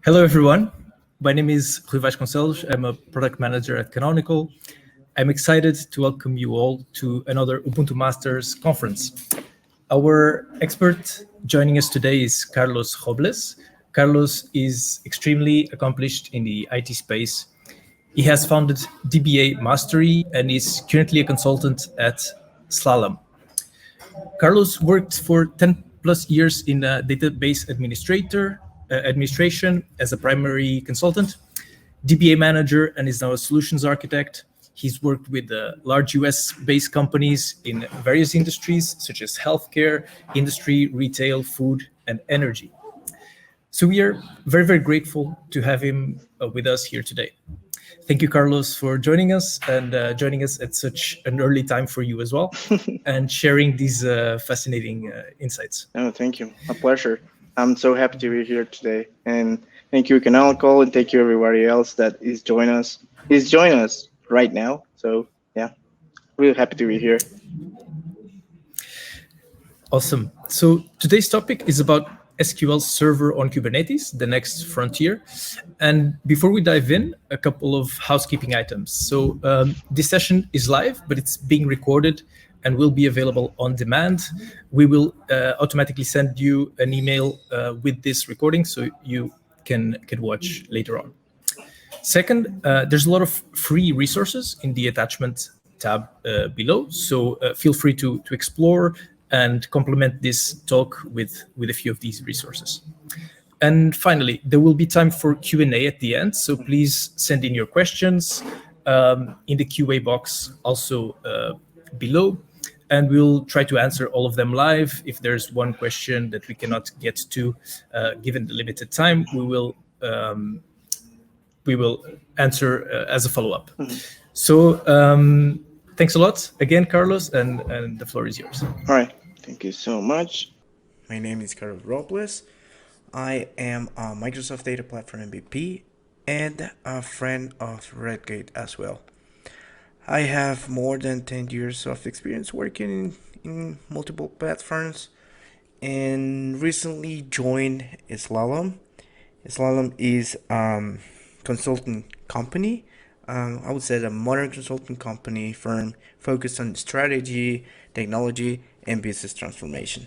Hello, everyone. My name is Rui Vasconcelos. I'm a product manager at Canonical. I'm excited to welcome you all to another Ubuntu Masters conference. Our expert joining us today is Carlos Robles. Carlos is extremely accomplished in the IT space. He has founded DBA Mastery and is currently a consultant at Slalom. Carlos worked for 10 plus years in database administration as a primary consultant, DBA manager, and is now a solutions architect. He's worked with large US-based companies in various industries such as healthcare, industry, retail, food, and energy. So we are very, very grateful to have him with us here today. Thank you, Carlos, for joining us and joining us at such an early time for you as well, and sharing these fascinating insights. Oh, thank you. A pleasure. I'm so happy to be here today, and thank you, Canonical, and thank you everybody else that is joining us right now. So yeah, really happy to be here. Awesome. So today's topic is about SQL Server on Kubernetes, the next frontier. And before we dive in, a couple of housekeeping items. So this session is live, but it's being recorded and will be available on demand. We will automatically send you an email with this recording so you can watch later on. Second, there's a lot of free resources in the attachment tab below. So feel free to explore and complement this talk with a few of these resources. And finally, there will be time for Q&A at the end. So please send in your questions in the QA box also below. And we'll try to answer all of them live. If there's one question that we cannot get to, given the limited time, we will answer as a follow-up. So thanks a lot again, Carlos, and the floor is yours. All right. Thank you so much. My name is Carlos Robles. I am a Microsoft Data Platform MVP and a friend of Redgate as well. I have more than 10 years of experience working in multiple platforms and recently joined Slalom. Slalom is a consulting company. I would say a modern consulting company firm focused on strategy, technology, and business transformation.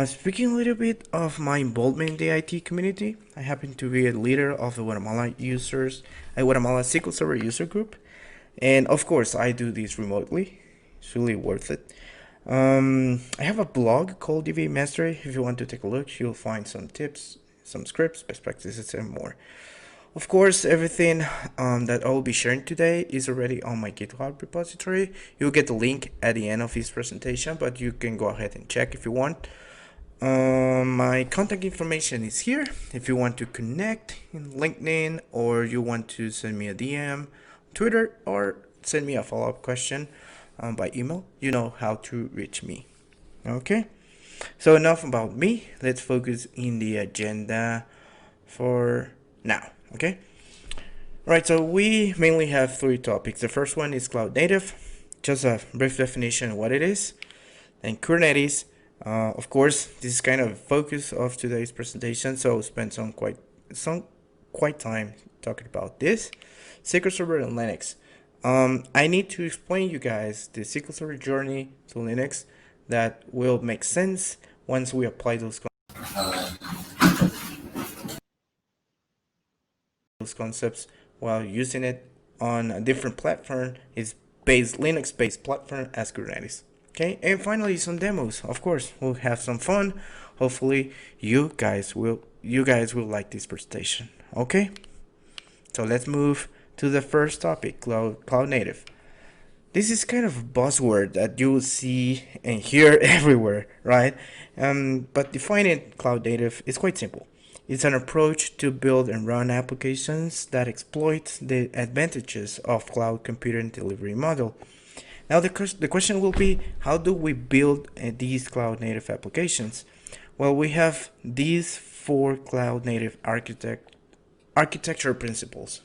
Speaking a little bit of my involvement in the IT community, I happen to be a leader of the Guatemala SQL Server user group. And of course, I do this remotely. It's really worth it. I have a blog called DBA Mastery. If you want to take a look, you'll find some tips, some scripts, best practices, and more. Of course, everything that I will be sharing today is already on my GitHub repository. You'll get the link at the end of this presentation, but you can go ahead and check if you want. My contact information is here. If you want to connect in LinkedIn or you want to send me a DM, Twitter, or send me a follow-up question by email, you know how to reach me. Okay, so enough about me. Let's focus in the agenda for now. Okay, right, so we mainly have three topics. The first one is cloud native, just a brief definition of what it is. Then Kubernetes, of course, this is kind of focus of today's presentation, so I'll spend some quite time talking about this. SQL Server and Linux. I need to explain you guys the SQL Server journey to Linux that will make sense once we apply those concepts while using it on a different platform is Linux-based platform as Kubernetes. Okay, and finally some demos. Of course, we'll have some fun. Hopefully, you guys will like this presentation. Okay, so let's move to the first topic, cloud native. This is kind of a buzzword that you will see and hear everywhere, right? But defining cloud native is quite simple. It's an approach to build and run applications that exploit the advantages of cloud computing delivery model. Now the question will be, how do we build these cloud native applications? Well, we have these four cloud native architecture principles.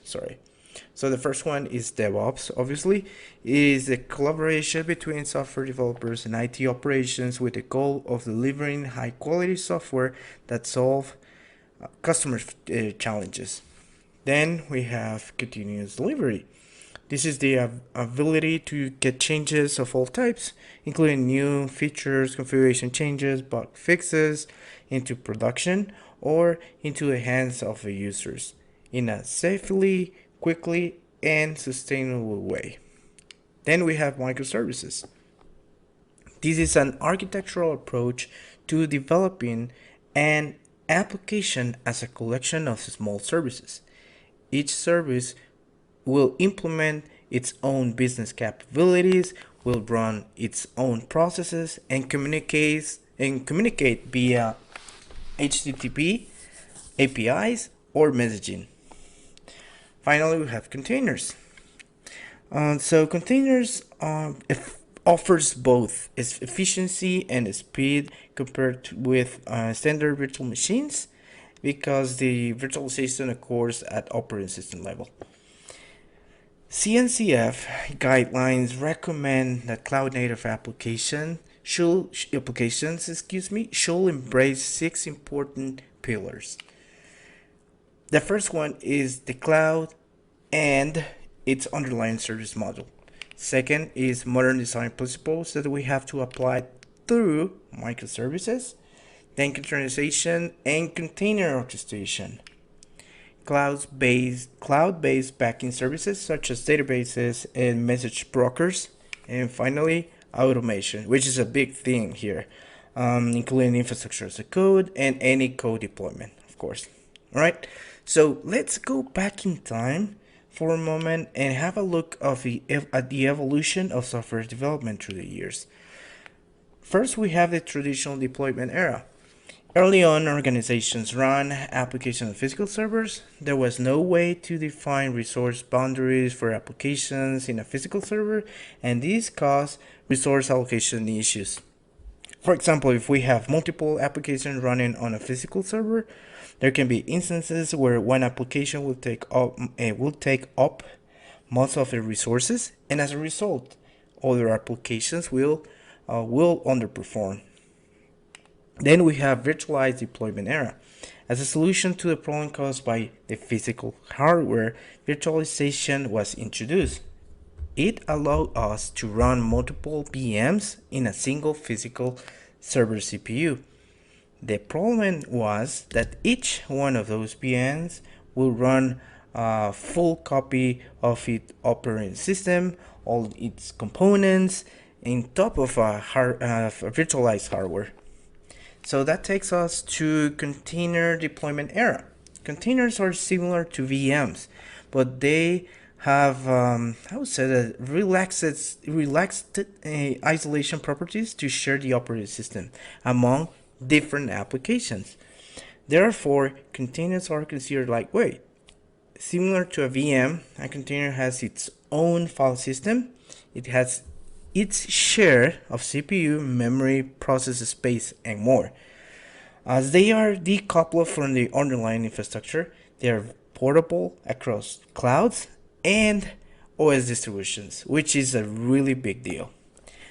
So the first one is DevOps, obviously. It is the collaboration between software developers and IT operations with the goal of delivering high quality software that solve customer challenges. Then we have continuous delivery. This is the ability to get changes of all types, including new features, configuration changes, bug fixes, into production or into the hands of the users in a safely, quickly, and sustainable way. Then we have microservices. This is an architectural approach to developing an application as a collection of small services. Each service will implement its own business capabilities, will run its own processes, and communicate via HTTP, APIs, or messaging. Finally, we have containers. So containers offers both its efficiency and speed compared with standard virtual machines because the virtualization occurs at operating system level. CNCF guidelines recommend that cloud-native applications should embrace 6 important pillars. The first one is the cloud and its underlying service model. Second is modern design principles that we have to apply through microservices, then containerization and container orchestration. Cloud-based backend services such as databases and message brokers, and finally automation, which is a big thing here, including infrastructure as a code and any code deployment, of course. All right, so let's go back in time for a moment and have a look at the evolution of software development through the years. First, we have the traditional deployment era. Early on, organizations ran applications on physical servers. There was no way to define resource boundaries for applications in a physical server, and this caused resource allocation issues. For example, if we have multiple applications running on a physical server, there can be instances where one application will take up most of the resources, and as a result, other applications will underperform. Then we have virtualized deployment era. As a solution to the problem caused by the physical hardware, virtualization was introduced. It allowed us to run multiple VMs in a single physical server CPU. The problem was that each one of those VMs will run a full copy of its operating system, all its components, on top of a virtualized hardware. So that takes us to container deployment era. Containers are similar to VMs, but they have relaxed isolation properties to share the operating system among different applications. Therefore, containers are considered lightweight. Similar to a VM, a container has its own file system. It has its share of CPU, memory, process space, and more. As they are decoupled from the underlying infrastructure, they are portable across clouds and OS distributions, which is a really big deal.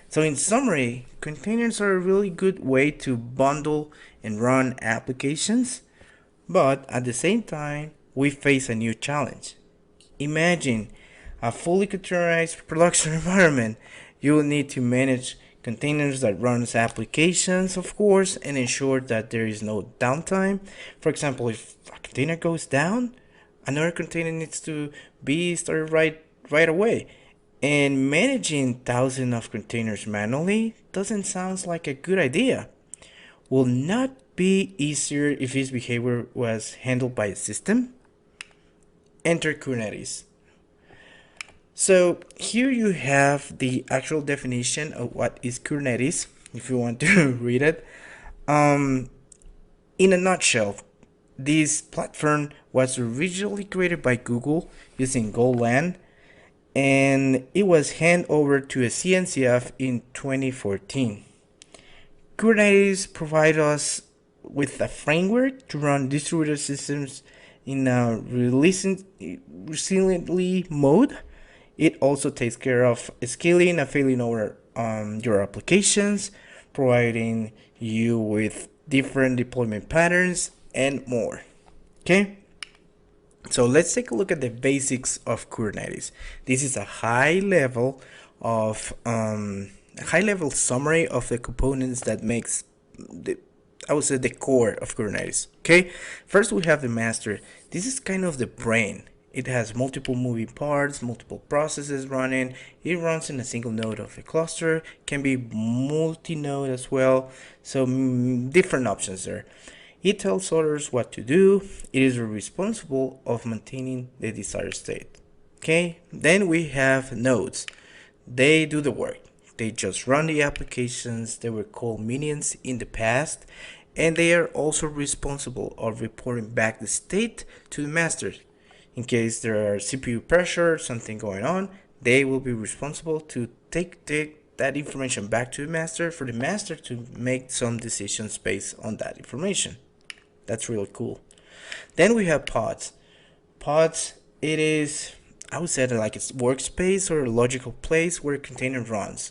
So in summary, containers are a really good way to bundle and run applications, but at the same time, we face a new challenge. Imagine a fully containerized production environment. You will need to manage containers that runs applications, of course, and ensure that there is no downtime. For example, if a container goes down, another container needs to be started right away. And managing thousands of containers manually doesn't sound like a good idea. Will not be easier if this behavior was handled by a system. Enter Kubernetes. So here you have the actual definition of what is Kubernetes, if you want to read it. In a nutshell, this platform was originally created by Google using Golang, and it was handed over to a CNCF in 2014. Kubernetes provides us with a framework to run distributed systems in a resiliently mode. It also takes care of scaling and failing over your applications, providing you with different deployment patterns and more. Okay, so let's take a look at the basics of Kubernetes. This is a high level summary of the components that makes I would say the core of Kubernetes. Okay, first we have the master. This is kind of the brain. It has multiple moving parts, multiple processes running. It runs in a single node of a cluster, can be multi-node as well. So different options there. It tells others what to do. It is responsible of maintaining the desired state. Okay, then we have nodes. They do the work. They just run the applications. They were called minions in the past, and they are also responsible of reporting back the state to the master. In case there are CPU pressure, something going on, they will be responsible to take that information back to the master for the master to make some decisions based on that information. That's really cool. Then we have pods. Pods, it is, I would say, like it's workspace or a logical place where a container runs.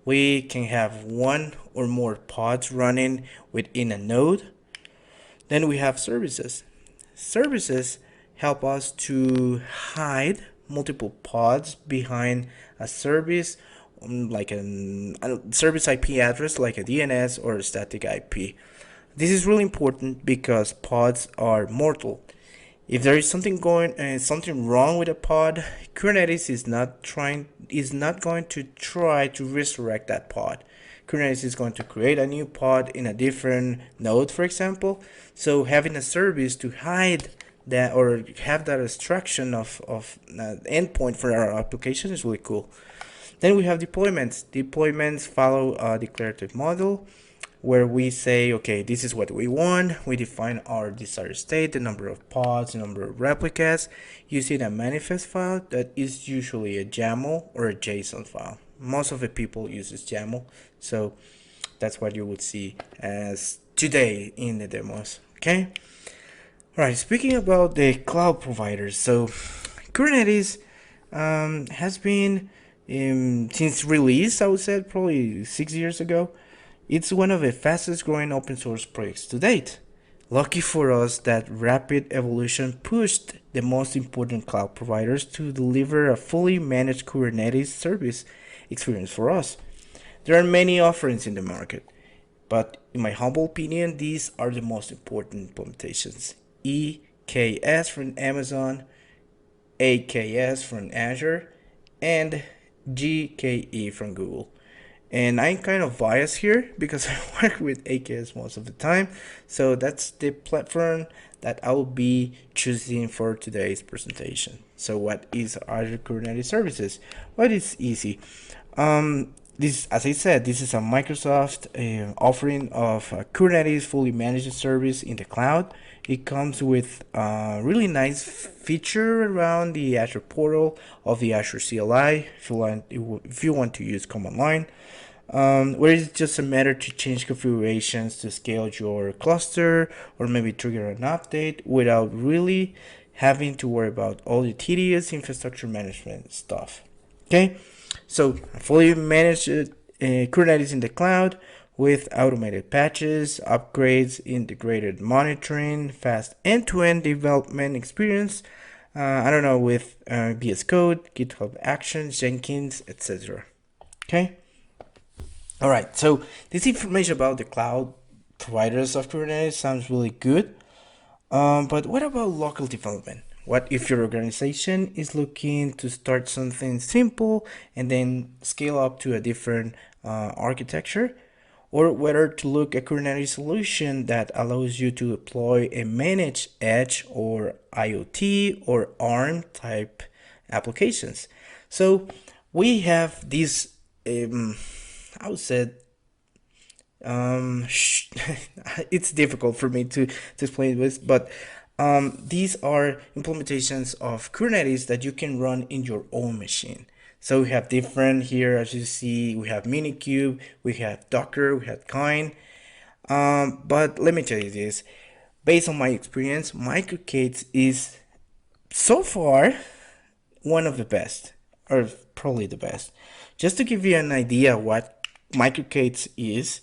We can have one or more pods running within a node. Then we have services. Services help us to hide multiple pods behind a service, like a service IP address, like a DNS or a static IP. This is really important because pods are mortal. If there is something wrong with a pod, Kubernetes is not going to try to resurrect that pod. Kubernetes is going to create a new pod in a different node, for example. So having a service to hide that or have that abstraction of endpoint for our application is really cool. Then we have deployments. Deployments follow a declarative model where we say, okay, this is what we want. We define our desired state, the number of pods, the number of replicas, using a manifest file that is usually a YAML or a JSON file. Most of the people uses YAML, so that's what you would see as today in the demos. Okay. All right. Speaking about the cloud providers, so Kubernetes has been since release, I would say probably 6 years ago. It's one of the fastest growing open source projects to date. Lucky for us that rapid evolution pushed the most important cloud providers to deliver a fully managed Kubernetes service experience for us. There are many offerings in the market, but in my humble opinion, these are the most important implementations. EKS from Amazon, AKS from Azure, and GKE from Google. And I'm kind of biased here because I work with AKS most of the time. So that's the platform that I will be choosing for today's presentation. So what is Azure Kubernetes Services? Well, it's easy. This, as I said, this is a Microsoft offering of a Kubernetes fully managed service in the cloud. It comes with a really nice feature around the Azure portal of the Azure CLI if you want to use command line, where it's just a matter to change configurations to scale your cluster or maybe trigger an update without really having to worry about all the tedious infrastructure management stuff. Okay, so fully managed Kubernetes in the cloud with automated patches, upgrades, integrated monitoring, fast end-to-end development experience. With VS Code, GitHub Actions, Jenkins, etc. Okay. All right. So this information about the cloud providers of Kubernetes sounds really good. But what about local development? What if your organization is looking to start something simple and then scale up to a different architecture? Or whether to look at Kubernetes solution that allows you to deploy a managed edge or IoT or ARM type applications. So we have these, I would say, it's difficult for me to explain this, but these are implementations of Kubernetes that you can run in your own machine. So we have different here, as you see, we have Minikube, we have Docker, we have Kind. But let me tell you this, based on my experience, MicroK8s is so far one of the best, or probably the best. Just to give you an idea what MicroK8s is,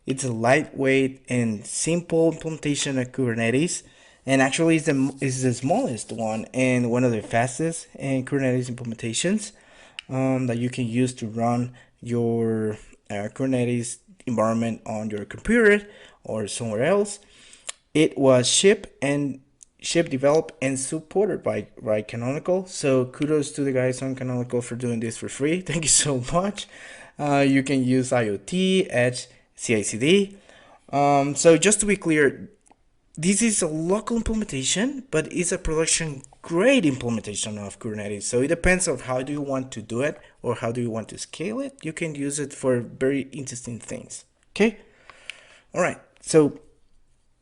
it's a lightweight and simple implementation of Kubernetes and actually is the smallest one and one of the fastest in Kubernetes implementations that you can use to run your Kubernetes environment on your computer or somewhere else. It was shipped, developed, and supported by Canonical. So kudos to the guys on Canonical for doing this for free. Thank you so much. You can use IoT, Edge, CI/CD. So just to be clear, this is a local implementation, but it's a production grade implementation of Kubernetes. So it depends on how do you want to do it or how do you want to scale it. You can use it for very interesting things. Okay. All right. So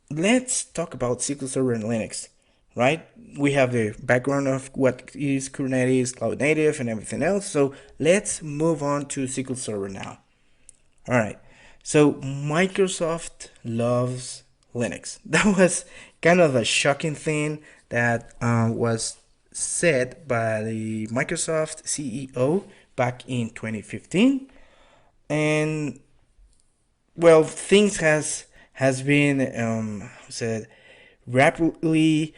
let's talk about SQL Server and Linux, right? We have the background of what is Kubernetes, cloud native, and everything else. So let's move on to SQL Server now. All right. So Microsoft loves Linux. That was kind of a shocking thing that was said by the Microsoft CEO back in 2015, and well, things has been said rapidly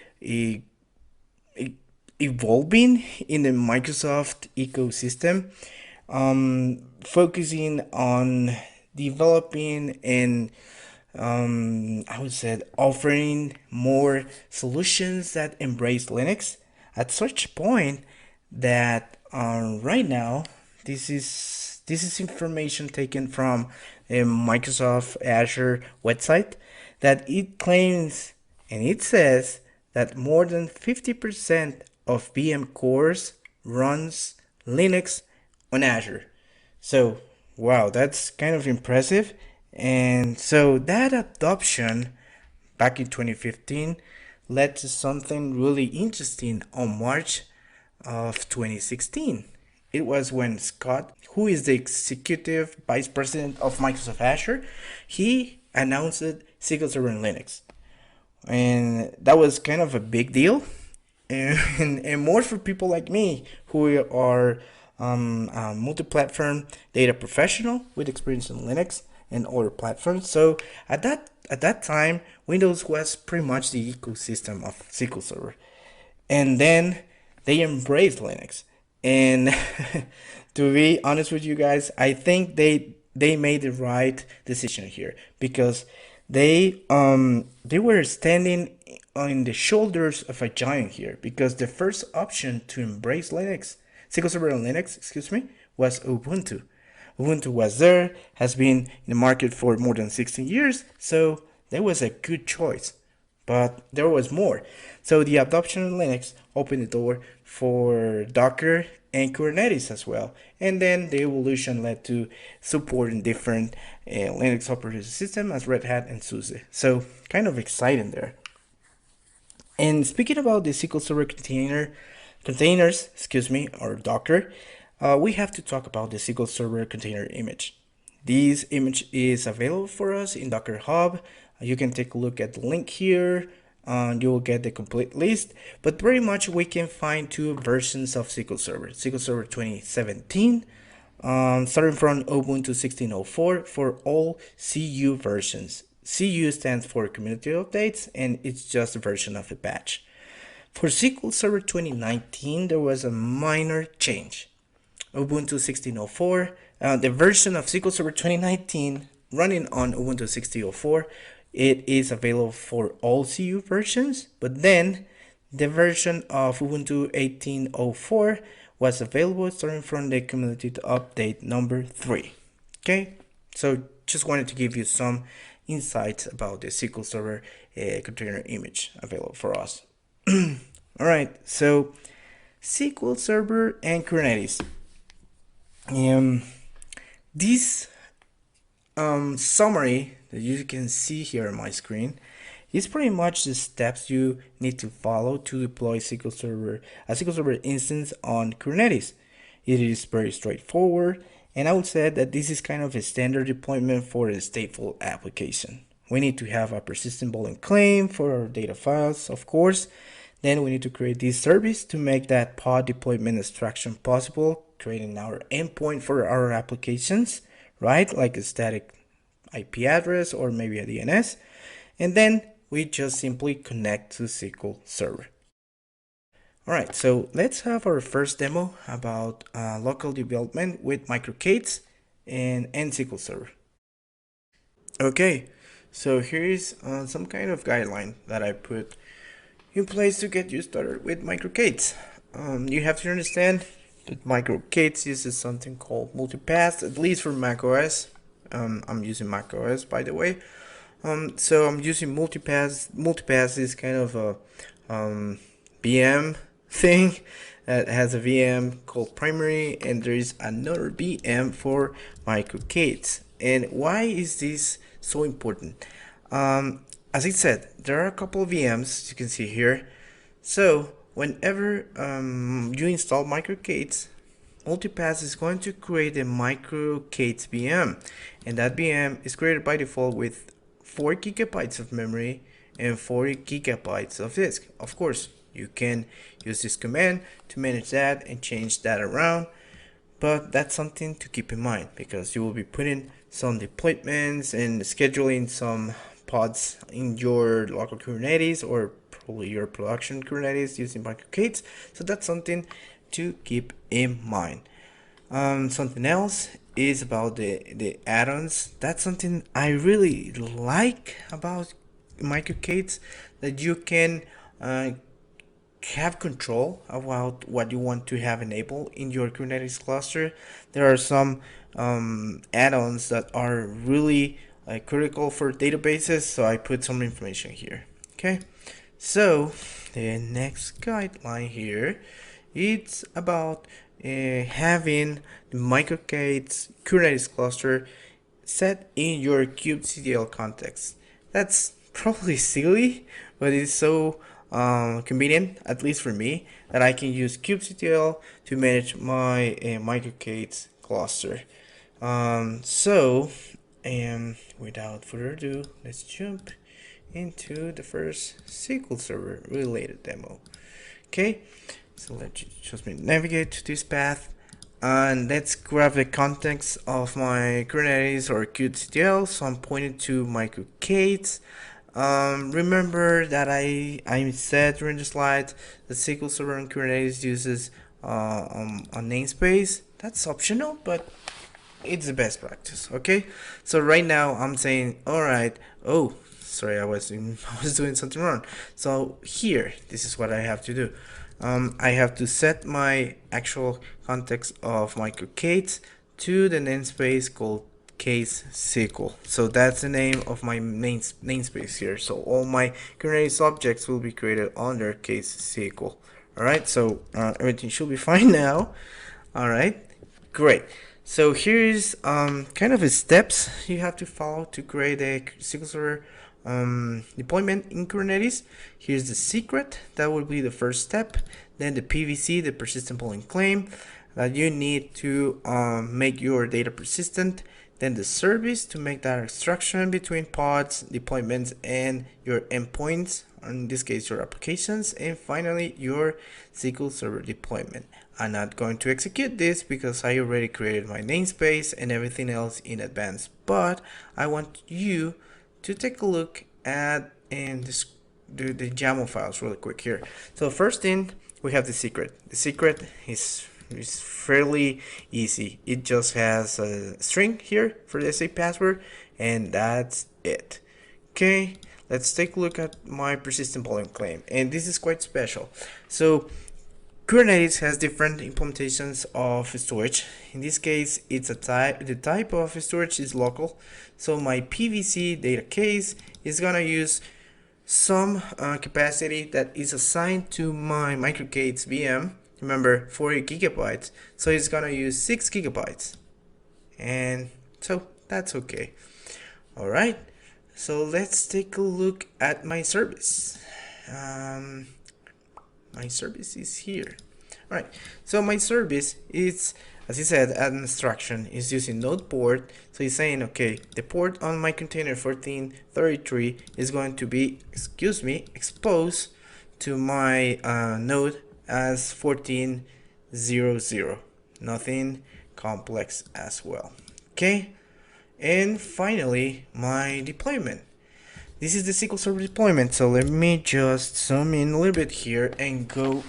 evolving in the Microsoft ecosystem, focusing on developing and I would say offering more solutions that embrace Linux at such point that right now this is information taken from a Microsoft Azure website that it claims and it says that more than 50% of VM cores runs Linux on Azure. So wow, that's kind of impressive. And so that adoption back in 2015 led to something really interesting on March of 2016. It was when Scott, who is the executive vice president of Microsoft Azure, he announced SQL Server and Linux. And that was kind of a big deal. And more for people like me who are a multi-platform data professional with experience in Linux and other platforms. So at that time, Windows was pretty much the ecosystem of SQL Server, and then they embraced Linux. And to be honest with you guys, I think they made the right decision here because they were standing on the shoulders of a giant here, because the first option to embrace Linux, SQL Server and Linux, was Ubuntu. Ubuntu was there, has been in the market for more than 16 years, so that was a good choice. But there was more. So the adoption of Linux opened the door for Docker and Kubernetes as well. And then the evolution led to supporting different Linux operating systems as Red Hat and SUSE. So kind of exciting there. And speaking about the SQL Server containers, or Docker, we have to talk about the SQL Server container image. This image is available for us in Docker Hub. You can take a look at the link here. You will get the complete list. But pretty much we can find two versions of SQL Server. SQL Server 2017, starting from Ubuntu 16.04 for all CU versions. CU stands for Community Updates, and it's just a version of a batch. For SQL Server 2019, there was a minor change. Ubuntu 16.04, the version of SQL Server 2019 running on Ubuntu 16.04, it is available for all CU versions, but then the version of Ubuntu 18.04 was available starting from the community update number 3. Okay, so just wanted to give you some insights about the SQL Server container image available for us. All right, so SQL Server and Kubernetes. This summary that you can see here on my screen is pretty much the steps you need to follow to deploy a SQL Server instance on Kubernetes. It is very straightforward, and I would say that this is kind of a standard deployment for a stateful application. We need to have a persistent boolean claim for our data files, of course. Then we need to create this service to make that pod deployment abstraction possible, creating our endpoint for our applications, right? Like a static IP address or maybe a DNS. And then we just simply connect to SQL Server. Alright, so let's have our first demo about local development with microcates and SQL Server. Okay, so here's some kind of guideline that I put in place to get you started with microcates. You have to understand that microcates uses something called multipath, at least for macOS. I'm using macOS, by the way. So I'm using multipath. Multipath is kind of a VM thing that has a VM called primary, and there is another VM for microcates. And why is this so important? As I said, there are a couple of VMs you can see here. So whenever you install microcates, multipath is going to create a microcates VM, and that VM is created by default with 4 gigabytes of memory and 40 gigabytes of disk. Of course, you can use this command to manage that and change that around, but that's something to keep in mind because you will be putting some deployments and scheduling some pods in your local Kubernetes or probably your production Kubernetes using microcates. So that's something to keep in mind. Something else is about the add-ons. That's something I really like about microcates, that you can have control about what you want to have enabled in your Kubernetes cluster. There are some add-ons that are really critical for databases, so I put some information here. Okay, so the next guideline here, it's about having the microcates Kubernetes cluster set in your kubectl context. That's probably silly, but it's so convenient, at least for me, that I can use kubectl to manage my microcates cluster. So without further ado, let's jump into the first SQL Server related demo. Okay, so let's just navigate to this path and let's grab the context of my Kubernetes or kubectl. So I'm pointing to microcates. Remember that I said during the slides that SQL Server on Kubernetes uses a namespace. That's optional, but it's the best practice. Okay, so right now I'm saying, all right. Oh, sorry, I was doing something wrong. So here, this is what I have to do. I have to set my actual context of microcates to the namespace called case SQL. So that's the name of my namespace here. So all my Kubernetes objects will be created under case SQL. All right, so everything should be fine now. All right, great. So here's kind of the steps you have to follow to create a SQL Server deployment in Kubernetes. Here's the secret, that will be the first step. Then the PVC, the persistent polling claim, that you need to make your data persistent. Then the service to make that abstraction between pods, deployments, and your endpoints, in this case your applications, and finally your SQL Server deployment. I'm not going to execute this because I already created my namespace and everything else in advance, but I want you to take a look at and the YAML files really quick here. So first thing, we have the secret. The secret is fairly easy. It just has a string here for the SA password, and that's it. Okay, let's take a look at my persistent polling claim, and this is quite special. So Kubernetes has different implementations of storage. In this case, it's a type. The type of storage is local. So my PVC data case is gonna use some capacity that is assigned to my microcates VM. Remember, 40 gigabytes. So it's gonna use 6 gigabytes, and so that's okay. All right. So let's take a look at my service. My service is here. All right, so my service is, as I said, an instruction is using node port. So he's saying, okay, the port on my container 1433 is going to be, exposed to my node as 1400. Nothing complex as well. Okay, and finally my deployment. this is the SQL Server deployment. So let me just zoom in a little bit here and go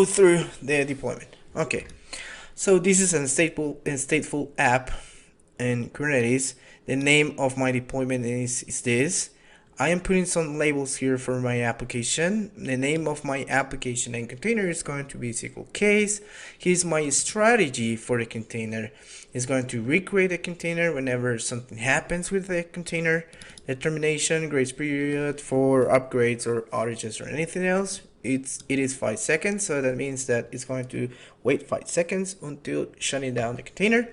through the deployment. Okay, so this is a stateful app in Kubernetes. The name of my deployment is this. I am putting some labels here for my application. The name of my application and container is going to be SQL case. Here's my strategy for the container. It's going to recreate a container whenever something happens with the container. The termination, grace period for upgrades or outages or anything else. It is 5 seconds, so that means that it's going to wait 5 seconds until shutting down the container.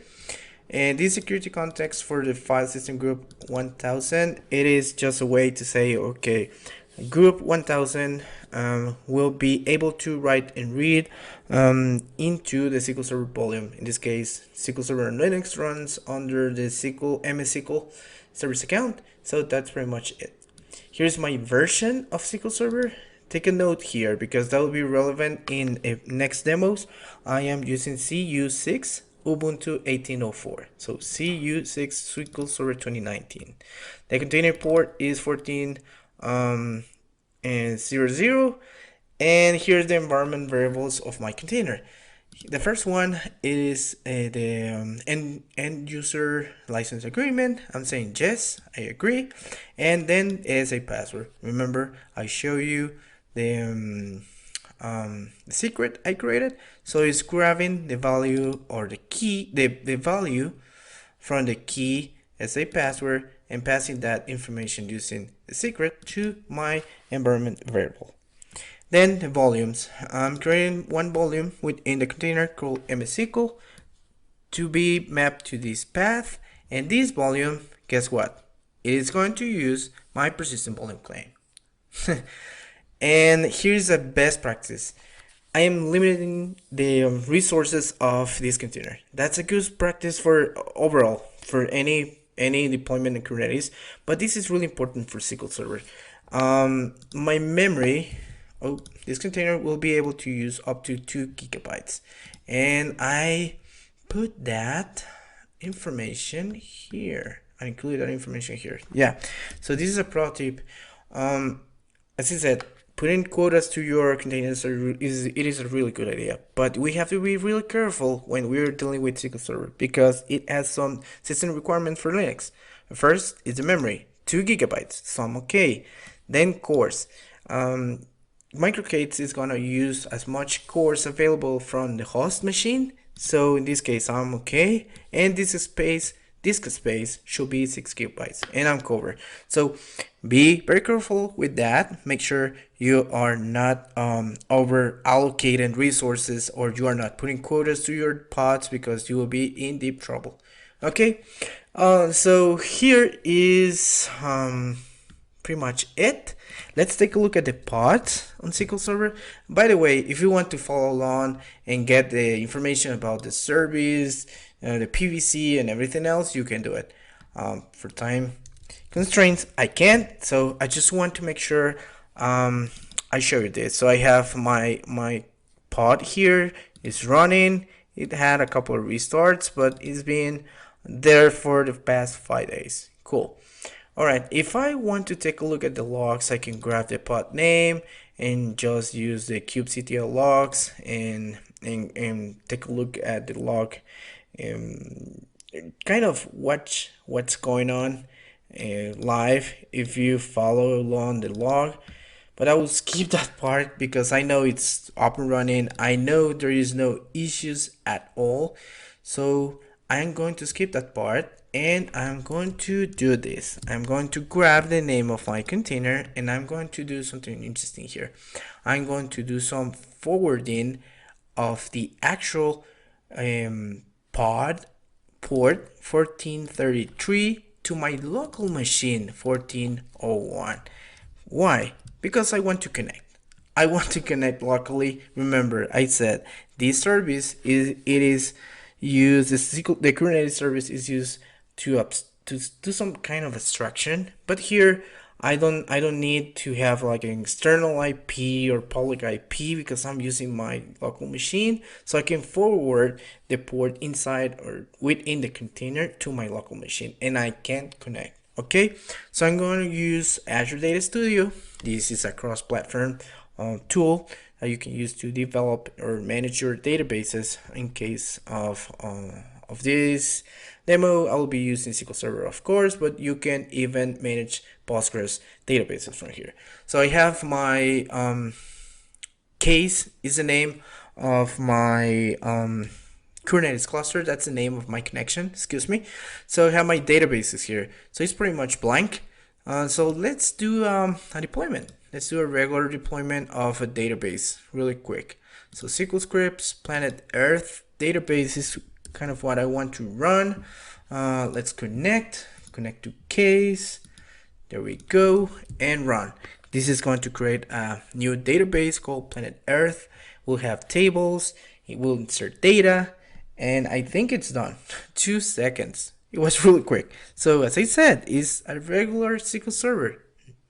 And this security context for the file system group 1000, it is just a way to say, okay, group 1000 will be able to write and read into the SQL Server volume. In this case, SQL Server on Linux runs under the MS SQL service account. So that's pretty much it. Here's my version of SQL Server. Take a note here because that will be relevant in next demos. I am using CU6 Ubuntu 18.04. So CU6 SQL Server 2019. The container port is 14 and 00. And here's the environment variables of my container. The first one is the end user license agreement. I'm saying yes, I agree. And then is a password. Remember, I show you the secret I created. So it's grabbing the value or the key, the value from the key as a password and passing that information using the secret to my environment variable. Then the volumes. I'm creating one volume within the container called MSQL to be mapped to this path. And this volume, guess what? It is going to use my persistent volume claim. And here's a best practice. I am limiting the resources of this container. That's a good practice for overall for any deployment in Kubernetes, but this is really important for SQL Server. My memory, this container will be able to use up to 2 GB, and I put that information here. I include that information here. Yeah. So this is a pro tip. As I said, putting quotas to your containers is a really good idea, but we have to be really careful when we're dealing with SQL Server because it has some system requirements for Linux. First is the memory, 2 GB, so I'm okay. Then cores. Microcates is gonna use as much cores available from the host machine, so in this case I'm okay. And this space, disk space should be 6 GB, and I'm covered. So be very careful with that. Make sure you are not over allocating resources, or you are not putting quotas to your pods, because you will be in deep trouble. Okay, so here is pretty much it. Let's take a look at the pods on SQL Server. By the way, if you want to follow along and get the information about the service, the PVC and everything else, you can do it. For time constraints, I can't, so I just want to make sure I show you this. So I have my pod here, it's running. It had a couple of restarts, but it's been there for the past 5 days. Cool. Alright, if I want to take a look at the logs, I can grab the pod name and just use the kubectl logs and take a look at the log, kind of watch what's going on live if you follow along the log. But I will skip that part because I know it's up and running. I know there is no issues at all, so I'm going to skip that part. And I'm going to do this. I'm going to grab the name of my container and I'm going to do something interesting here. I'm going to do some forwarding of the actual pod port 1433 to my local machine 1401. Why? Because I want to connect. I want to connect locally. Remember, I said this service is used, the Kubernetes service is used to do some kind of abstraction, but here I don't need to have like an external IP or public IP because I'm using my local machine, so I can forward the port inside or within the container to my local machine and I can connect. Okay, so I'm going to use Azure Data Studio. This is a cross-platform tool that you can use to develop or manage your databases. In case of this demo, I'll be using SQL Server, of course, but you can even manage Postgres databases from here. So I have my case is the name of my Kubernetes cluster. That's the name of my connection, excuse me. So I have my databases here. So it's pretty much blank. So let's do a deployment. Let's do a regular deployment of a database really quick. So SQL scripts, planet Earth database is kind of what I want to run. Let's connect to case. There we go, and run. This is going to create a new database called Planet Earth. We'll have tables, it will insert data, and I think it's done. 2 seconds. It was really quick. So as I said, it's a regular SQL Server,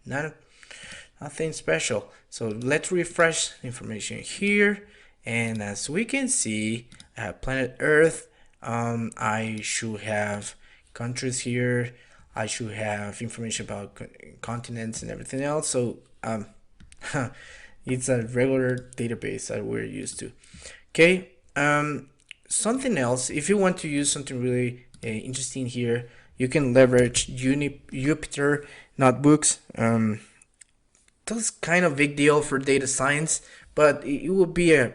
nothing special. So let's refresh the information here, and as we can see, I have Planet Earth. I should have countries here. I should have information about continents and everything else. So it's a regular database that we're used to. Okay. Something else, if you want to use something really interesting here, you can leverage Jupyter notebooks. That's kind of big deal for data science, but it would be a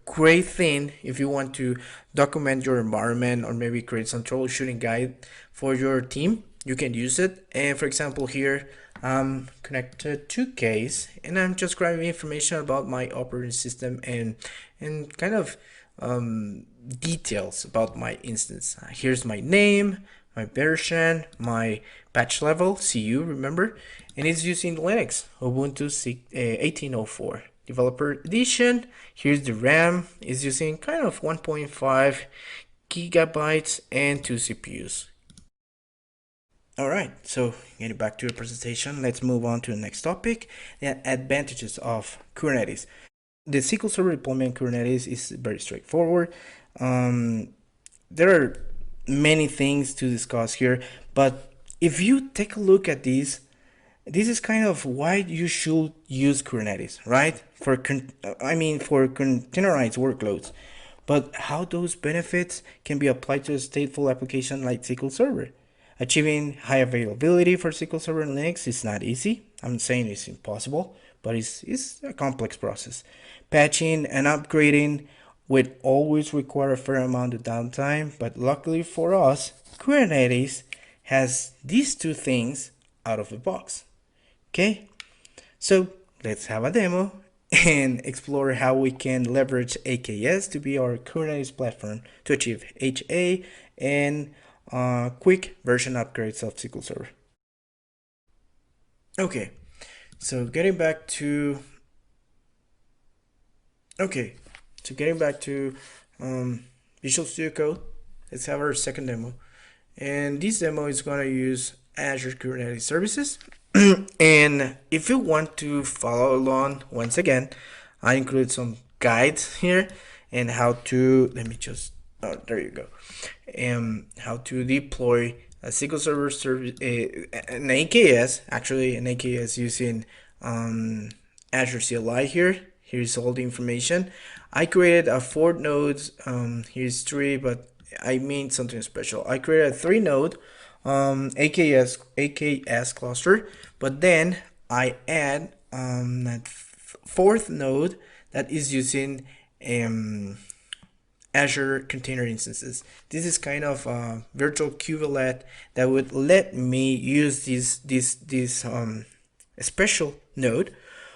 great thing if you want to document your environment or maybe create some troubleshooting guide for your team. You can use it. And for example, here I'm connected to case and I'm just grabbing information about my operating system and kind of details about my instance. Here's my name, my version, my patch level, CU, remember, and it's using Linux, Ubuntu 18.04. Developer edition. Here's the RAM, is using kind of 1.5 gigabytes and 2 CPUs. Alright, so getting back to the presentation, let's move on to the next topic, the advantages of Kubernetes. The SQL Server deployment Kubernetes is very straightforward. There are many things to discuss here, but if you take a look at this is kind of why you should use Kubernetes, right? For containerized workloads. But how those benefits can be applied to a stateful application like SQL Server. Achieving high availability for SQL Server and Linux is not easy. I'm not saying it's impossible, but it's a complex process. Patching and upgrading would always require a fair amount of downtime, but luckily for us, Kubernetes has these two things out of the box. Okay, so let's have a demo and explore how we can leverage AKS to be our Kubernetes platform to achieve HA and quick version upgrades of SQL Server. Okay, so getting back to Visual Studio Code, let's have our second demo. And this demo is going to use Azure Kubernetes Services. And if you want to follow along, once again, I include some guides here and how to, there you go, how to deploy a SQL Server service, an AKS using Azure CLI here. Here's all the information. I created a 4 nodes, here's 3, but I mean something special. I created a 3 node AKS cluster, but then I add that 4th node that is using Azure container instances. This is kind of a virtual kubelet that would let me use this special node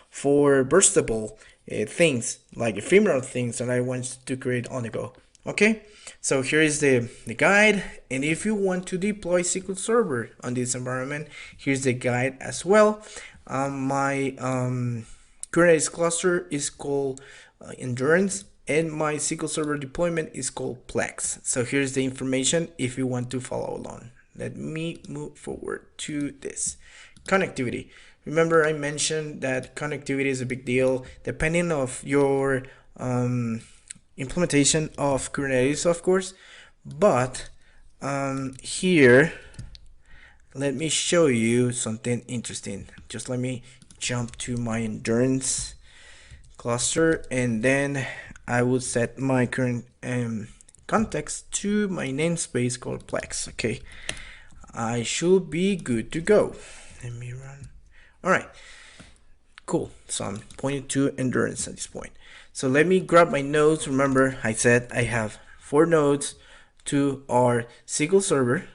for burstable things, like ephemeral things that I want to create on the go. Okay, so here is the guide, and if you want to deploy SQL Server on this environment, here's the guide as well. My Kubernetes cluster is called Endurance, and my SQL Server deployment is called Plex. So here's the information if you want to follow along. Let me move forward to this. Connectivity. Remember I mentioned that connectivity is a big deal depending on your implementation of Kubernetes, of course, but here let me show you something interesting. Just let me jump to my endurance cluster, and then I will set my current context to my namespace called Plex. Okay, I should be good to go. Let me run. All right, cool. So I'm pointing to endurance at this point. So let me grab my nodes. Remember, I said I have 4 nodes. 2 are SQL Server,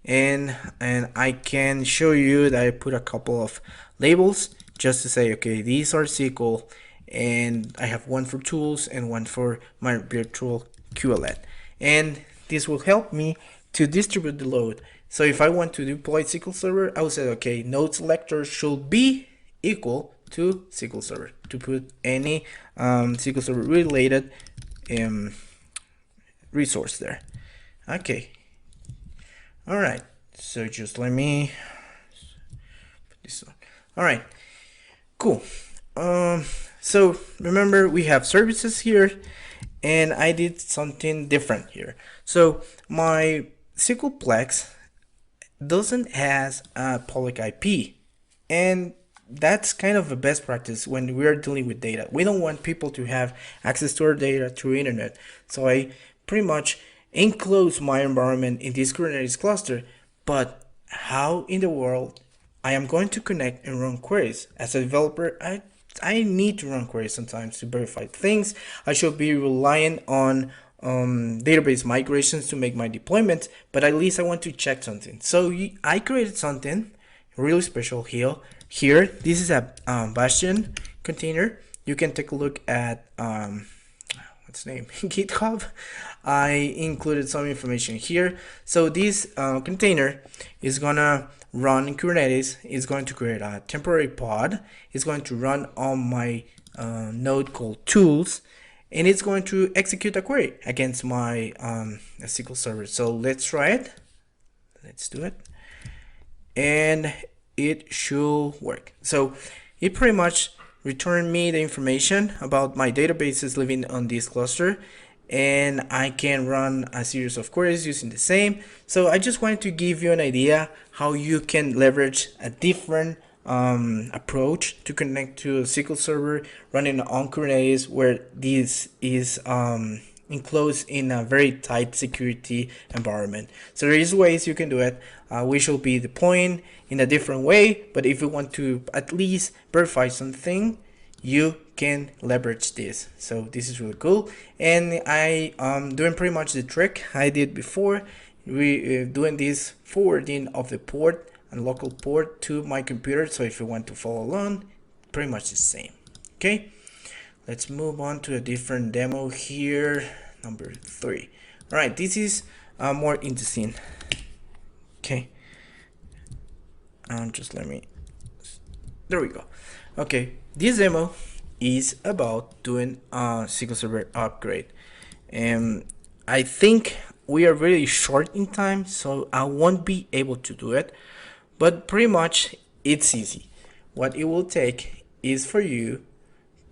and I can show you that I put a couple of labels just to say, okay, these are SQL, and I have one for tools and one for my virtual QLED, and this will help me to distribute the load. So if I want to deploy SQL Server, I will say, okay, node selector should be equal to SQL Server to put any SQL Server related resource there. Okay. All right. So just let me put this on. All right. Cool. So remember, we have services here, and I did something different here. So my SQL Plex doesn't has a public IP, and that's kind of a best practice when we're dealing with data. We don't want people to have access to our data through internet. So I pretty much enclose my environment in this Kubernetes cluster. But how in the world I am going to connect and run queries? As a developer, I need to run queries sometimes to verify things. I should be relying on database migrations to make my deployments, but at least I want to check something. So I created something really special here. This is a Bastion container. You can take a look at what's the name GitHub. I included some information here. So this container is gonna run in Kubernetes. It's going to create a temporary pod. It's going to run on my node called tools, and it's going to execute a query against my SQL Server. So let's try it. Let's do it, and it should work. So it pretty much returned me the information about my databases living on this cluster, and I can run a series of queries using the same. So I just wanted to give you an idea how you can leverage a different approach to connect to a SQL Server running on Kubernetes, where this is enclosed in a very tight security environment. So there is ways you can do it. We shall be deploying in a different way, but if you want to at least verify something, you can leverage this. So this is really cool, and I doing pretty much the trick I did before. We doing this forwarding of the port and local port to my computer. So if you want to follow along, pretty much the same. Okay, let's move on to a different demo here, number 3. All right, this is more interesting. Okay, just let me, there we go. Okay, this demo is about doing a SQL Server upgrade, and I think we are really short in time, so I won't be able to do it, but pretty much it's easy. What it will take is for you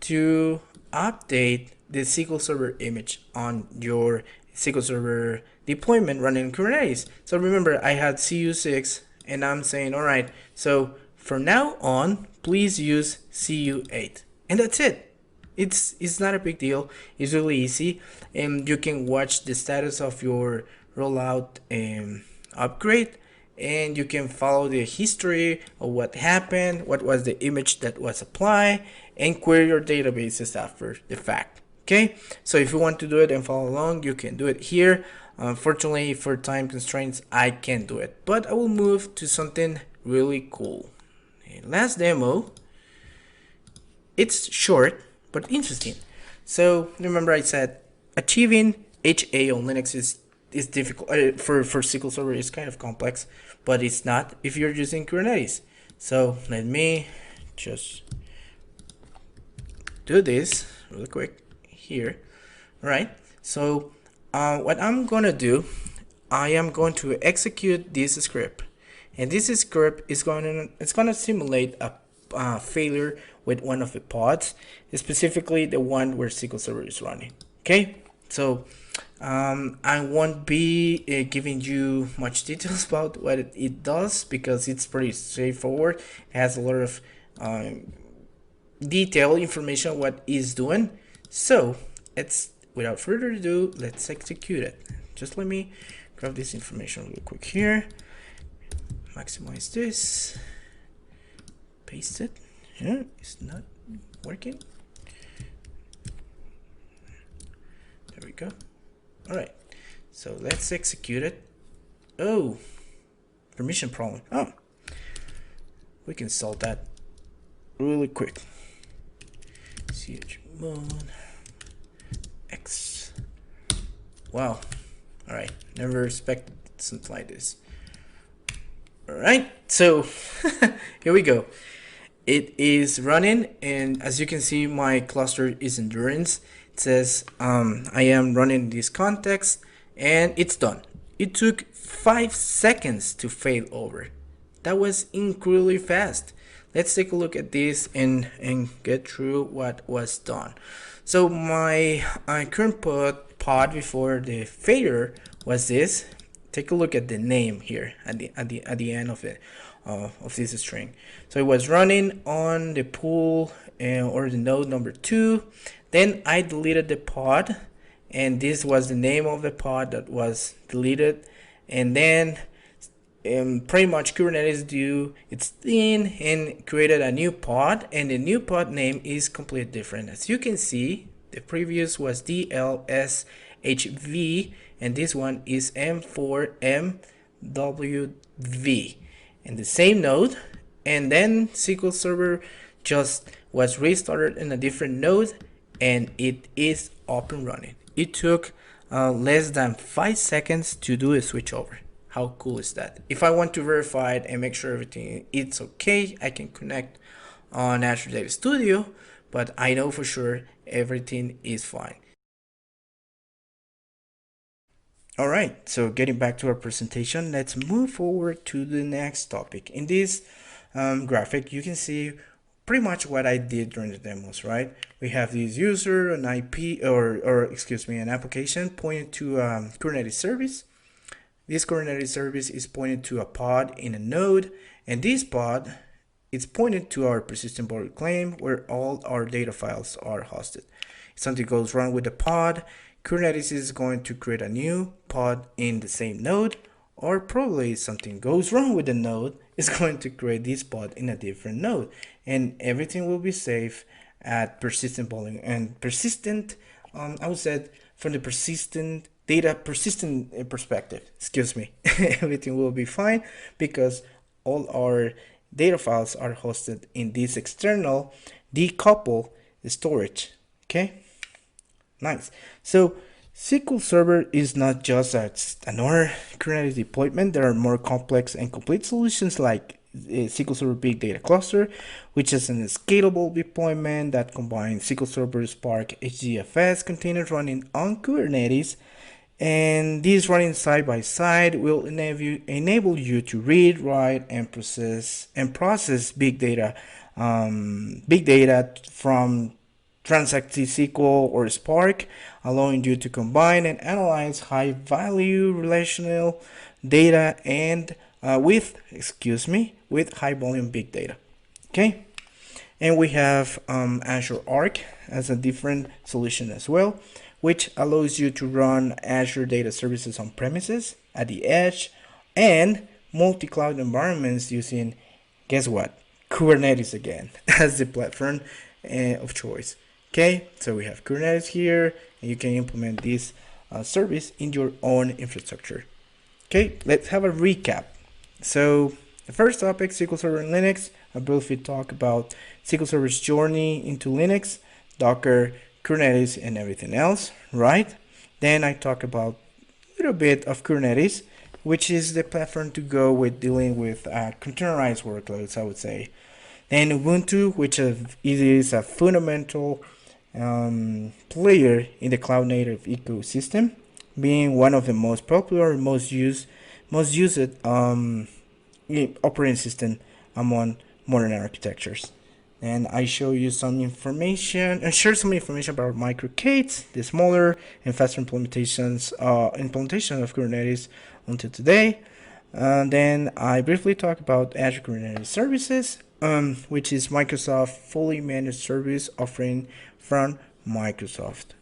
to update the SQL Server image on your SQL Server deployment running Kubernetes. So remember, I had CU6, and I'm saying, all right, so from now on, please use CU8, and that's it. It's not a big deal. It's really easy, and you can watch the status of your rollout upgrade, and you can follow the history of what happened, what was the image that was applied, and query your databases after the fact. Okay, so if you want to do it and follow along, you can do it here. Unfortunately, for time constraints, I can't do it, but I will move to something really cool. Last demo, it's short but interesting. So remember, I said achieving HA on Linux is difficult. For SQL Server is kind of complex, but it's not if you're using Kubernetes. So let me just do this really quick here. All right, so what I'm gonna do, I am going to execute this script, and this script is gonna simulate a failure with one of the pods, specifically the one where SQL Server is running. Okay, so I won't be giving you much details about what it does because it's pretty straightforward. It has a lot of detailed information what it's doing. So let's, without further ado, let's execute it. Just let me grab this information real quick here. Maximize this. Paste it. Yeah, it's not working. There we go. All right, so let's execute it. Oh, permission problem. Oh, we can solve that really quick. chmod x. Wow. All right, never expected something like this. All right, so here we go. It is running, and as you can see, my cluster is endurance. It says I am running this context, and it's done. It took 5 seconds to fail over. That was incredibly fast. Let's take a look at this and get through what was done. So my current pod before the failure was this. Take a look at the name here at the end of it. Of this string. So it was running on the pool or the node number 2. Then I deleted the pod, and this was the name of the pod that was deleted. And then pretty much Kubernetes do its thing and created a new pod, and the new pod name is completely different. As you can see, the previous was DLSHV, and this one is M4MWV. In the same node, and then SQL Server just was restarted in a different node, and it is up and running. It took less than 5 seconds to do a switchover. How cool is that? If I want to verify it and make sure everything is okay, I can connect on Azure Data Studio, but I know for sure everything is fine. All right, so getting back to our presentation, let's move forward to the next topic. In this graphic, you can see pretty much what I did during the demos, right? We have this user, an IP, or excuse me, an application pointed to Kubernetes service. This Kubernetes service is pointed to a pod in a node, and this pod is pointed to our persistent border claim where all our data files are hosted. If something goes wrong with the pod, Kubernetes is going to create a new pod in the same node, or probably something goes wrong with the node, it's going to create this pod in a different node, and everything will be safe at persistent volume and persistent. I would say from the persistent perspective, excuse me, everything will be fine because all our data files are hosted in this external decoupled storage. Okay. Nice. So SQL Server is not just another Kubernetes deployment. There are more complex and complete solutions like SQL Server Big Data Cluster, which is a scalable deployment that combines SQL Server, Spark, HDFS containers running on Kubernetes. And these running side by side will enable you to read, write, and process big data from Transact SQL or Spark, allowing you to combine and analyze high-value relational data and with high-volume big data. Okay, and we have Azure Arc as a different solution as well, which allows you to run Azure Data Services on premises, at the edge, and multi-cloud environments using, guess what? Kubernetes again as the platform of choice. Okay, so we have Kubernetes here, and you can implement this service in your own infrastructure. Okay, let's have a recap. So the first topic, SQL Server and Linux. I briefly talk about SQL Server's journey into Linux, Docker, Kubernetes, and everything else, right? Then I talk about a little bit of Kubernetes, which is the platform to go with dealing with containerized workloads, I would say. Then Ubuntu, which is a fundamental player in the cloud native ecosystem, being one of the most popular, most used operating system among modern architectures. and I show you some information and share some information about microcades, the smaller and faster implementation of Kubernetes until today. Then I briefly talk about Azure Kubernetes Services, which is Microsoft fully managed service offering from Microsoft.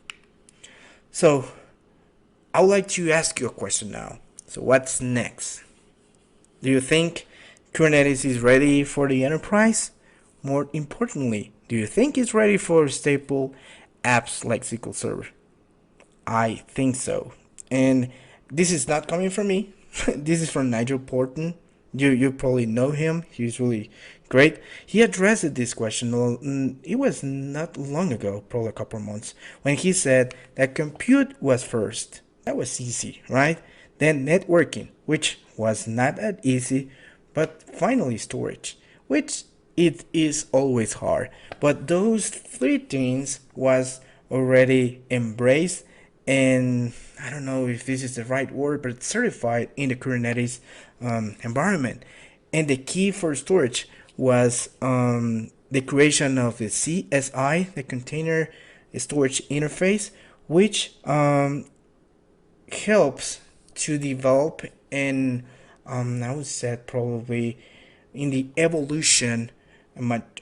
So I would like to ask you a question now. So what's next? Do you think Kubernetes is ready for the enterprise? More importantly, do you think it's ready for staple apps like SQL Server? I think so. And this is not coming from me. This is from Nigel Porton. You probably know him. He's really great. He addressed this question. It was not long ago, probably a couple of months, when he said that compute was first. That was easy, right? Then networking, which was not that easy, but finally storage, which it is always hard. But those three things was already embraced, and I don't know if this is the right word, but certified in the Kubernetes environment. And the key for storage was the creation of the CSI, the container storage interface, which helps to develop and I would say probably in the evolution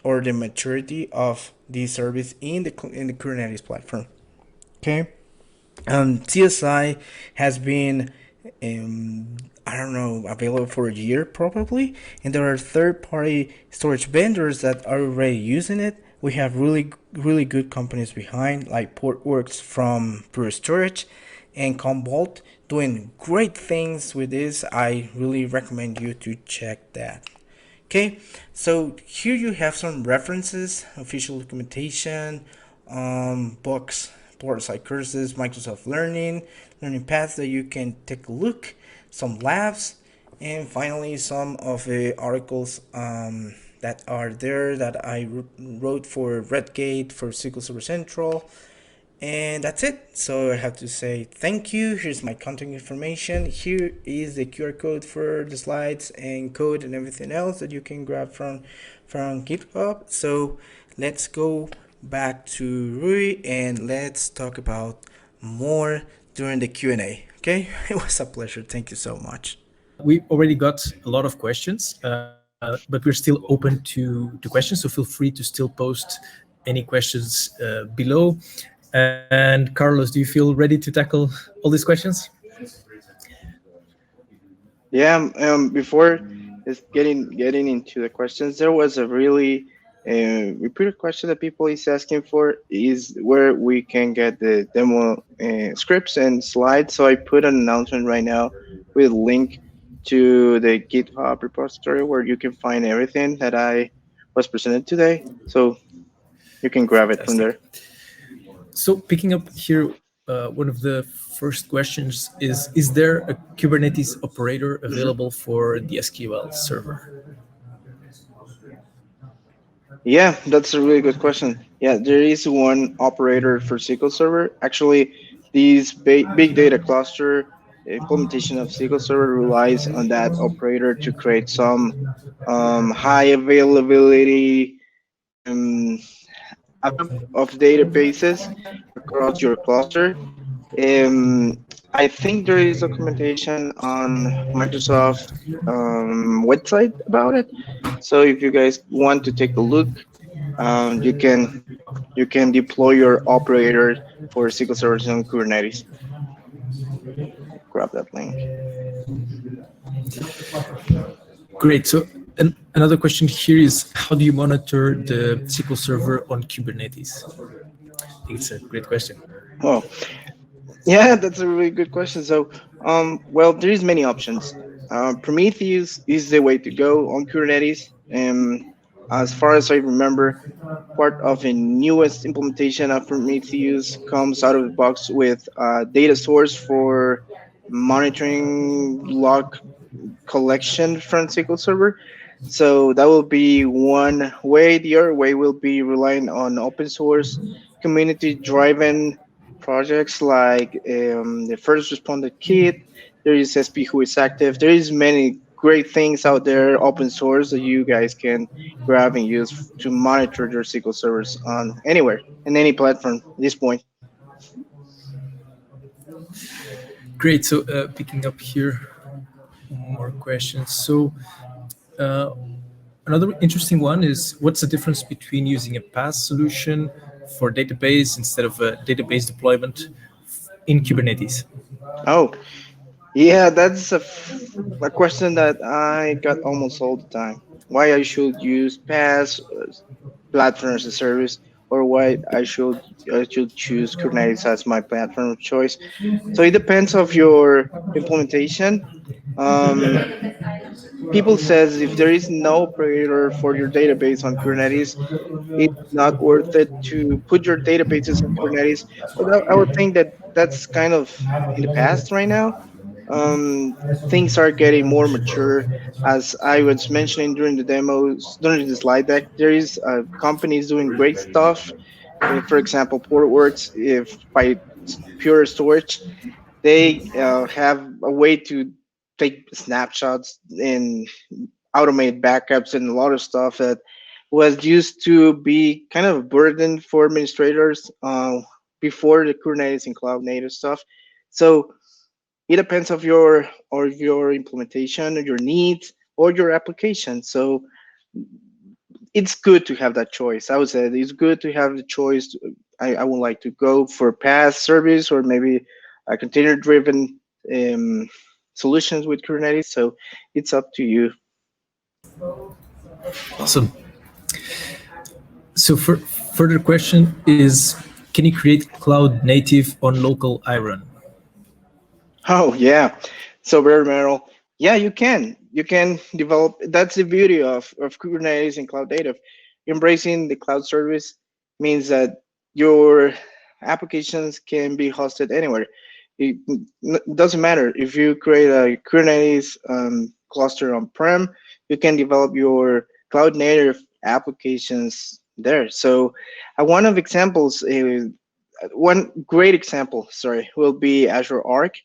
or the maturity of the service in the Kubernetes platform. Okay, CSI has been I don't know, available for a year probably, and there are third-party storage vendors that are already using it. We have really good companies behind, like Portworx from Pure Storage and Commvault, doing great things with this. I really recommend you to check that. Okay, so here you have some references, official documentation, books, portals like courses, Microsoft learning paths that you can take a look, some labs, and finally some of the articles that are there that I wrote for Redgate, for SQL Server Central, and that's it. So I have to say thank you. Here's my contact information. Here is the QR code for the slides and code and everything else that you can grab from GitHub. So let's go back to Rui and let's talk about more during the Q&A. Okay, it was a pleasure. Thank you so much. We already got a lot of questions, but we're still open to questions. So feel free to still post any questions below. And Carlos, do you feel ready to tackle all these questions? Yeah. Before getting into the questions, there was a really repeated question that people is asking for is where we can get the demo scripts and slides. So I put an announcement right now with a link to the GitHub repository where you can find everything that I was presented today. So you can grab it from there. So picking up here, one of the first questions is there a Kubernetes operator available for the SQL Server? Yeah, that's a really good question. Yeah, there is one operator for SQL Server. Actually, these big data cluster implementation of SQL Server relies on that operator to create some high availability of databases across your cluster. I think there is documentation on Microsoft website about it. So if you guys want to take a look, you can deploy your operator for SQL Server on Kubernetes. Grab that link. Great. So another question here is, how do you monitor the SQL Server on Kubernetes? I think it's a great question. Oh, yeah, that's a really good question. So, well, there is many options. Prometheus is the way to go on Kubernetes. As far as I remember, part of the newest implementation of Prometheus comes out of the box with a data source for monitoring log collection from SQL Server. So that will be one way. The other way will be relying on open source, community-driven projects like the First Responder Kit. There is SP Who is active. There is many great things out there, open source, that you guys can grab and use to monitor your SQL servers on anywhere and any platform at this point. Great. So picking up here, more questions. So uh, another interesting one is, what's the difference between using a PaaS solution for database instead of a database deployment in Kubernetes? Oh, yeah, that's a question that I got almost all the time. Why I should use PaaS, platform as a service, or why I should choose Kubernetes as my platform of choice. So it depends of your implementation. Um, People says if there is no operator for your database on Kubernetes, it's not worth it to put your databases on Kubernetes. But I would think that that's kind of in the past right now. Things are getting more mature. As I was mentioning during the demos, during the slide deck, there is companies doing great stuff. For example, Portworx, if by pure storage, they have a way to take snapshots and automate backups and a lot of stuff that was used to be kind of a burden for administrators before the Kubernetes and cloud native stuff. So it depends of your implementation, or your needs, or your application. So it's good to have that choice. I would say it's good to have the choice. I would like to go for PaaS service, or maybe a container driven solutions with Kubernetes. So it's up to you. Awesome. So further question is, can you create cloud native on local iron? Oh yeah. So bare metal. Yeah, you can. You can develop. That's the beauty of Kubernetes and cloud native. Embracing the cloud service means that your applications can be hosted anywhere. It doesn't matter if you create a Kubernetes cluster on-prem, you can develop your cloud native applications there. So, one of examples, one great example, sorry, will be Azure Arc.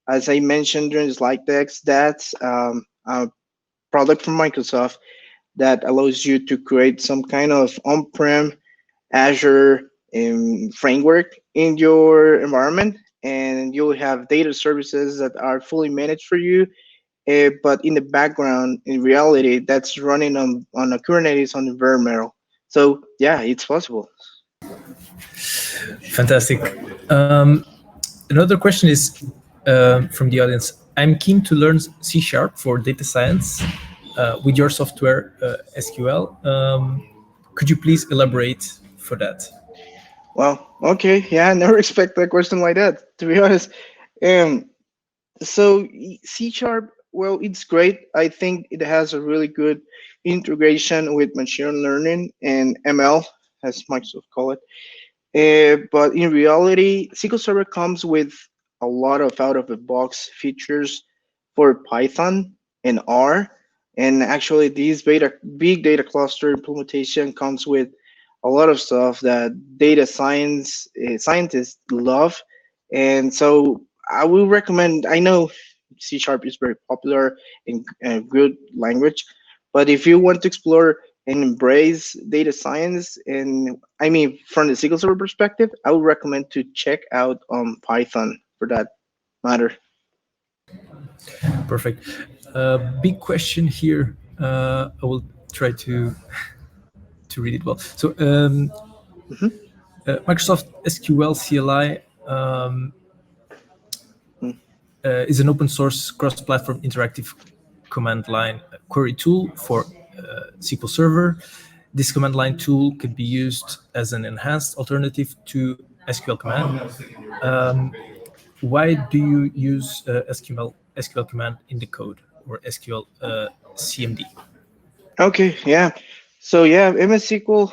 As I mentioned during the slide decks, that's a product from Microsoft that allows you to create some kind of on-prem Azure framework in your environment, and you'll have data services that are fully managed for you. But in the background, in reality, that's running on a Kubernetes on the bare metal. So yeah, it's possible. Fantastic. Another question is from the audience. I'm keen to learn C# for data science with your software SQL. Could you please elaborate for that? Well, okay, yeah, I never expect a question like that, to be honest. Um, so C sharp, well, it's great. I think it has a really good integration with machine learning and ML, as Microsoft call it. But in reality, SQL Server comes with a lot of out-of-the-box features for Python and R. And actually, this big data cluster implementation comes with a lot of stuff that data science scientists love. And so I will recommend. I know C Sharp is very popular and a good language, but if you want to explore and embrace data science, and I mean from the SQL Server perspective, I would recommend to check out Python for that matter. Perfect. Big question here. I will try to read it well. So Mhm. Microsoft SQL CLI Mm. is an open source cross-platform interactive command line query tool for SQL Server. This command line tool could be used as an enhanced alternative to SQL command. Why do you use SQL command in the code, or SQL CMD? Okay, yeah. So yeah, MS SQL,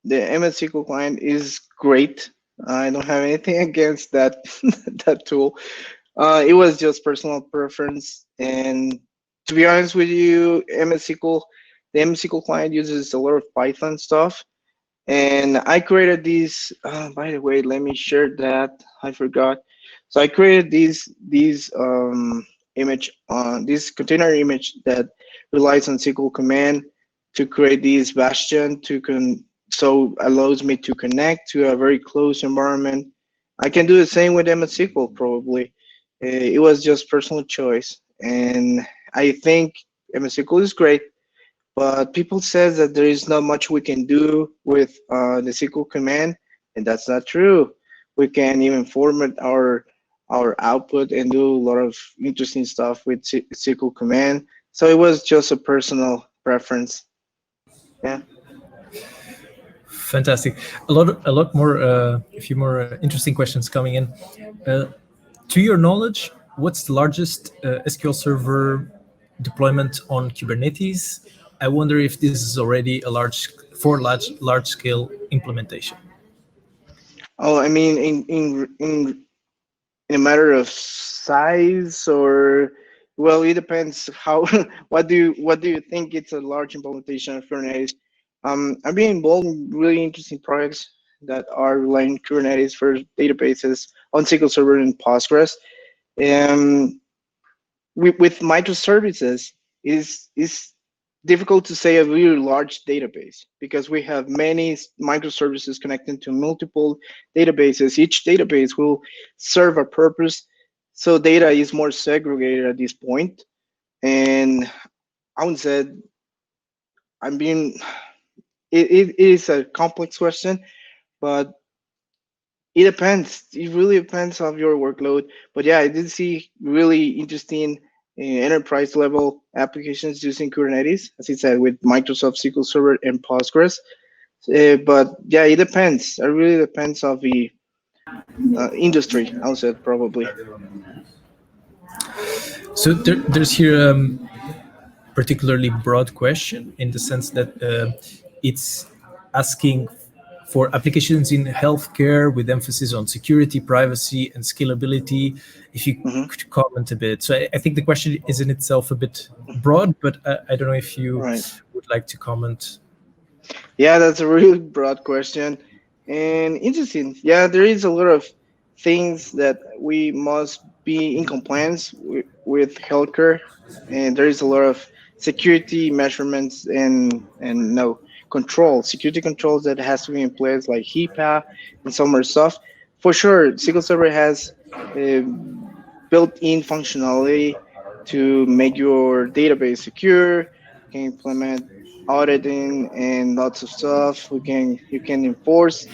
the MS SQL client is great. I don't have anything against that that tool. It was just personal preference, and to be honest with you, the MS SQL client uses a lot of Python stuff, and I created these. By the way, let me share that. I forgot. So I created these image on this container image that relies on SQL command to create this bastion so allows me to connect to a very close environment. I can do the same with MS SQL probably. It was just personal choice, and I think MS SQL is great, but people says that there is not much we can do with the SQL command, and that's not true. We can even format our output and do a lot of interesting stuff with SQL command. So it was just a personal preference. Yeah. Fantastic. A few more interesting questions coming in. To your knowledge, what's the largest SQL Server deployment on Kubernetes? I wonder if this is already a large scale implementation. Oh, I mean, in a matter of size, or well, it depends how what do you think it's a large implementation of Kubernetes. I've been involved in really interesting projects that are relying Kubernetes for databases on SQL Server and Postgres. Um, with microservices is difficult to say a really large database because we have many microservices connected to multiple databases. Each database will serve a purpose, so data is more segregated at this point. And I would say I'm being it is a complex question, but it depends. It really depends on your workload. But yeah, I did see really interesting enterprise level applications using Kubernetes, as I said, with Microsoft SQL Server and Postgres. But yeah, it depends. It really depends on the industry, I would say, probably. So there's here particularly broad question in the sense that it's asking for applications in healthcare with emphasis on security, privacy, and scalability. If you could comment a bit. So I think the question is in itself a bit broad, but I don't know if you would like to comment. Yeah, that's a really broad question and interesting. Yeah, there is a lot of things that we must be in compliance with healthcare, and there is a lot of security measurements and no security controls that has to be in place, like HIPAA and some other stuff. For sure, SQL Server has uh, built-in functionality to make your database secure. You can implement auditing and lots of stuff. You can enforce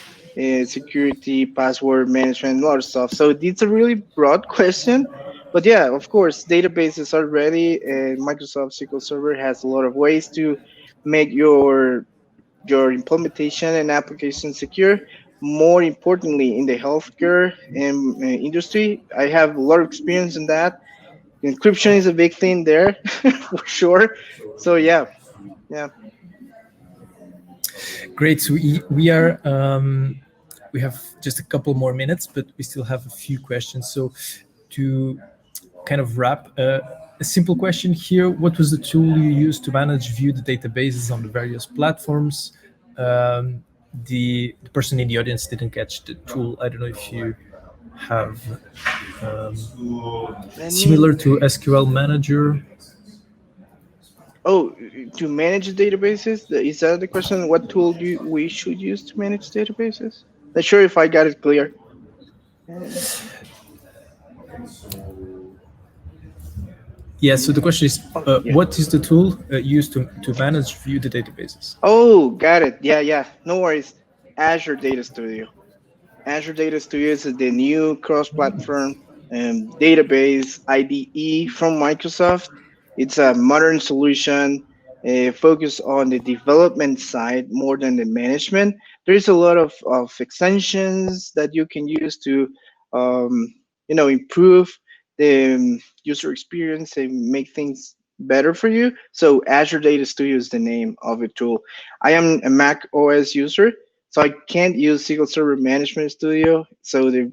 security, password management, a lot of stuff. So it's a really broad question, but yeah, of course, databases are ready, and Microsoft SQL Server has a lot of ways to make your implementation and application secure. More importantly, in the healthcare and industry, I have a lot of experience in that. Encryption is a big thing there for sure. So yeah. Great. So we have just a couple more minutes, but we still have a few questions. So to kind of wrap, a simple question here: what was the tool you used to view the databases on the various platforms? The person in the audience didn't catch the tool. I don't know if you have similar to SQL Manager. Oh, to manage databases? Is that the question? What tool we should use to manage databases? Not sure if I got it clear. Yeah, so the question is, what is the tool used to view the databases? Oh, got it. Yeah. No worries. Azure Data Studio. Azure Data Studio is the new cross-platform database IDE from Microsoft. It's a modern solution focused on the development side more than the management. There's a lot of extensions that you can use to improve the user experience and make things better for you. So Azure Data Studio is the name of the tool. I am a Mac OS user, so I can't use SQL Server Management Studio. So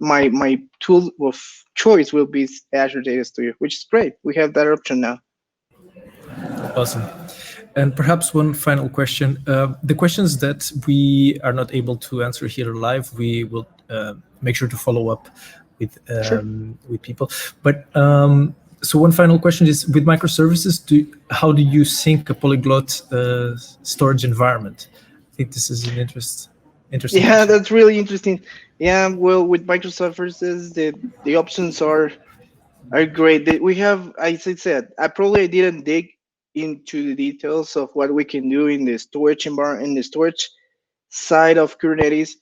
my tool of choice will be Azure Data Studio, which is great. We have that option now. Awesome. And perhaps one final question. The questions that we are not able to answer here live, we will make sure to follow up Sure. with people. But so one final question is, with microservices, how do you sync a polyglot storage environment? I think this is an interesting Yeah, question. that's really interesting. Yeah, well, with Microsoft services, the options are great. We have, as I said, I probably didn't dig into the details of what we can do in the storage environment, in the storage side of Kubernetes.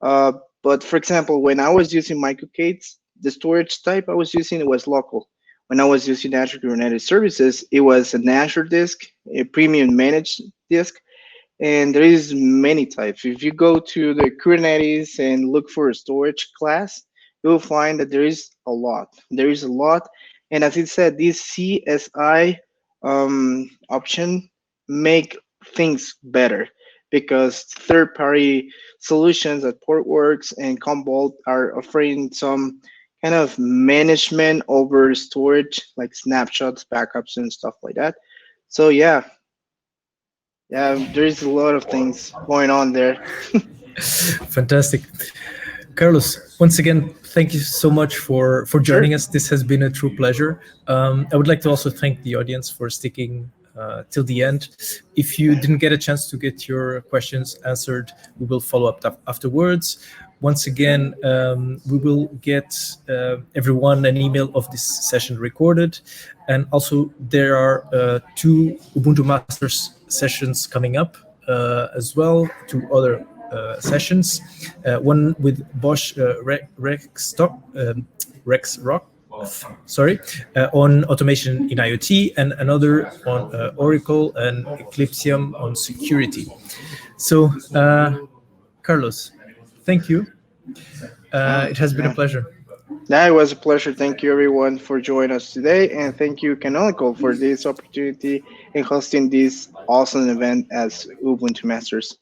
Uh, but for example, when I was using microcates, the storage type I was using, it was local. When I was using Azure Kubernetes services, it was an Azure disk, a premium managed disk, and there is many types. If you go to the Kubernetes and look for a storage class, you will find that there is a lot. There is a lot, and as it said, this CSI option make things better because third-party solutions at Portworx and Commvault are offering some kind of management over storage, like snapshots, backups, and stuff like that. So yeah, there's a lot of things going on there. Fantastic. Carlos, once again, thank you so much for joining us. This has been a true pleasure. I would like to also thank the audience for sticking till the end. If you didn't get a chance to get your questions answered, we will follow up afterwards. Once again, we will get everyone an email of this session recorded. And also, there are 2 Ubuntu Masters sessions coming up as well, 2 other sessions, one with Bosch Rex Rock, on automation in IoT, and another on Oracle and Eclipsium on security. So, Carlos, thank you. It has been a pleasure. That was a pleasure. Thank you, everyone, for joining us today. And thank you, Canonical, for this opportunity in hosting this awesome event as Ubuntu Masters.